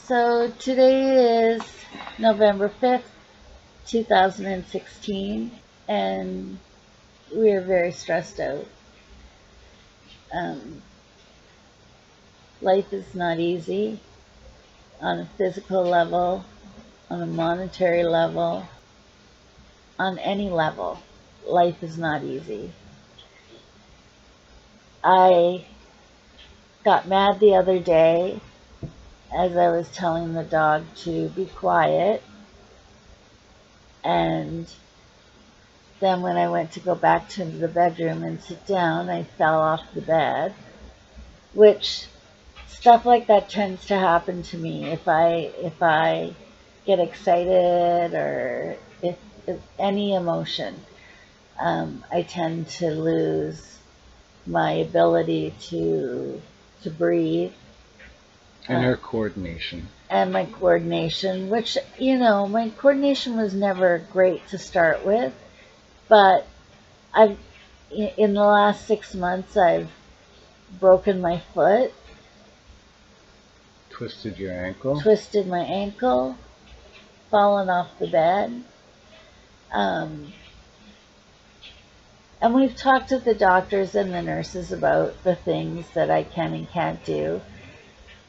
So today is November 5th, 2016, and we are very stressed out. Um, Life is not easy on a physical level, on a monetary level, on any level. Life is not easy. I got mad the other day as I was telling the dog to be quiet, and then when I went to go back to the bedroom and sit down, I fell off the bed, which stuff like that tends to happen to me if I get excited or if any emotion. I tend to lose my ability to breathe And her coordination. and my coordination, which my coordination was never great to start with, but I've in the last 6 months I've broken my foot, Twisted your ankle. twisted my ankle, fallen off the bed. Um, and we've talked to the doctors and the nurses about the things that I can and can't do.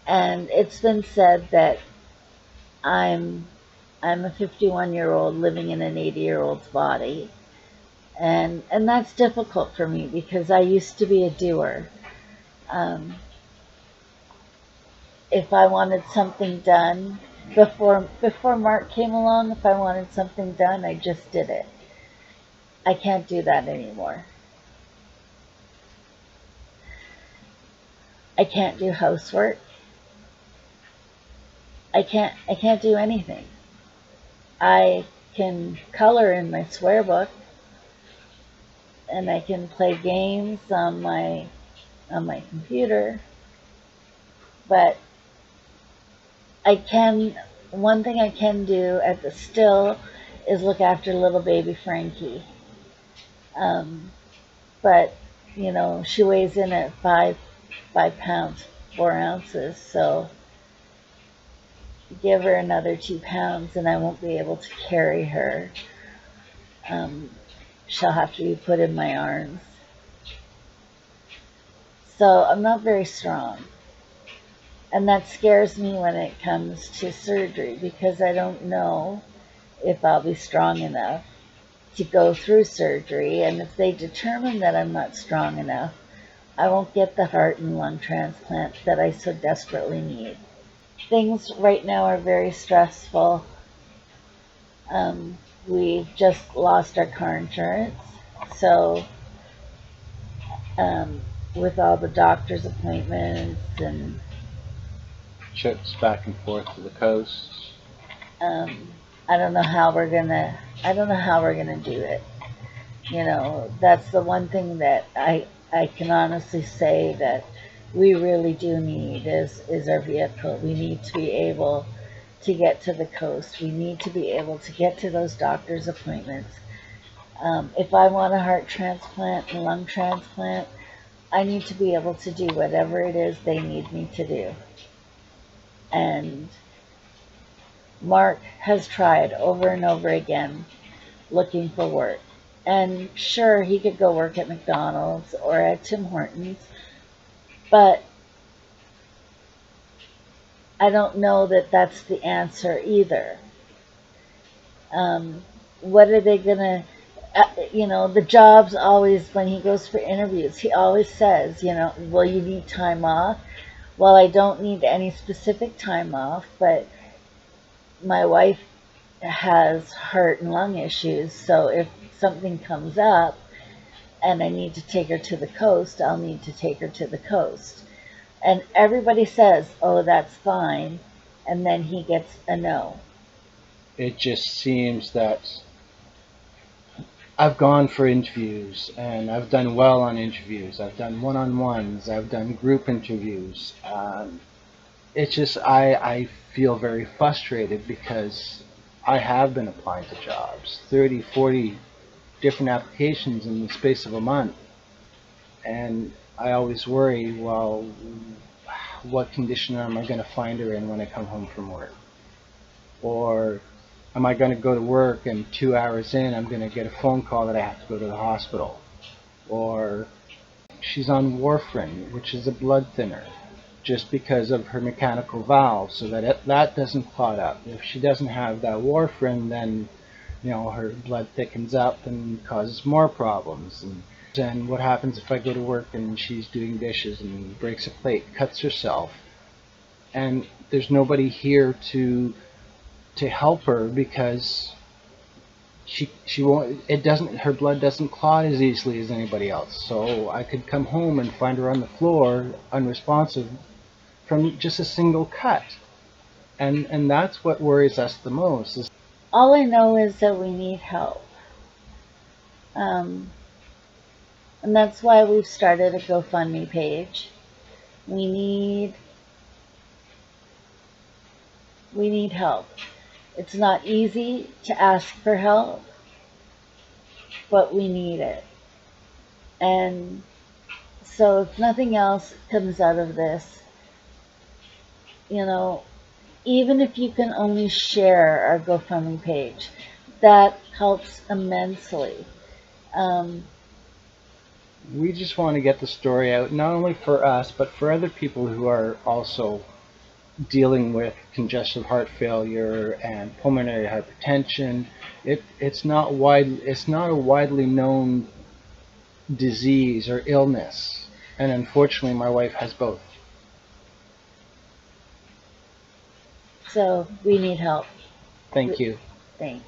And it's been said that I'm a 51-year-old living in an 80-year-old's body. And that's difficult for me because I used to be a doer. Um, if I wanted something done before Mark came along, if I wanted something done, I just did it. I can't do that anymore. I can't do housework. I can't do anything. I can color in my swear book and I can play games on my computer, but one thing I can do at the still is look after little baby Frankie. Um, but she weighs in at 5 pounds 4 ounces, so give her another 2 pounds and I won't be able to carry her. She'll have to be put in my arms. So I'm not very strong. And that scares me when it comes to surgery because I don't know if I'll be strong enough to go through surgery. And if they determine that I'm not strong enough, I won't get the heart and lung transplant that I so desperately need. Things right now are very stressful. We've just lost our car insurance. So with all the doctor's appointments and Trips back and forth to the coast. um, I don't know how we're gonna do it. That's the one thing that I can honestly say that we really do need is our vehicle. We need to be able to get to the coast. We need to be able to get to those doctor's appointments. If I want a heart transplant and lung transplant, I need to be able to do whatever it is they need me to do. And Mark has tried over and over again looking for work. And sure, he could go work at McDonald's or at Tim Hortons, but I don't know that that's the answer either. What are they gonna, the jobs always, when he goes for interviews, he always says, well, you need time off. Well, I don't need any specific time off, but my wife has heart and lung issues, so if something comes up and I need to take her to the coast, I'll need to take her to the coast. And everybody says, oh, that's fine, and then he gets a no. It just seems that I've gone for interviews and I've done well on interviews. I've done one-on-ones. I've done group interviews. It's just I feel very frustrated because I have been applying to jobs, 30, 40 different applications in the space of a month. And I always worry, well, what condition am I going to find her in when I come home from work? Or am I going to go to work and 2 hours in, I'm going to get a phone call that I have to go to the hospital? Or she's on warfarin, which is a blood thinner, just because of her mechanical valve, so that that doesn't clot up. If she doesn't have that warfarin, then her blood thickens up and causes more problems. And what happens if I go to work and she's doing dishes and breaks a plate, cuts herself, and there's nobody here to help her because she won't, it doesn't, her blood doesn't clot as easily as anybody else. So I could come home and find her on the floor unresponsive from just a single cut. And that's what worries us the most. All I know is that we need help. Um, and that's why we've started a GoFundMe page. We need help. It's not easy to ask for help, but we need it. And so if nothing else comes out of this, even if you can only share our GoFundMe page, that helps immensely. We just want to get the story out, not only for us, but for other people who are also dealing with congestive heart failure and pulmonary hypertension. It's not a widely known disease or illness, and unfortunately, my wife has both. So we need help. Thank you. Thanks.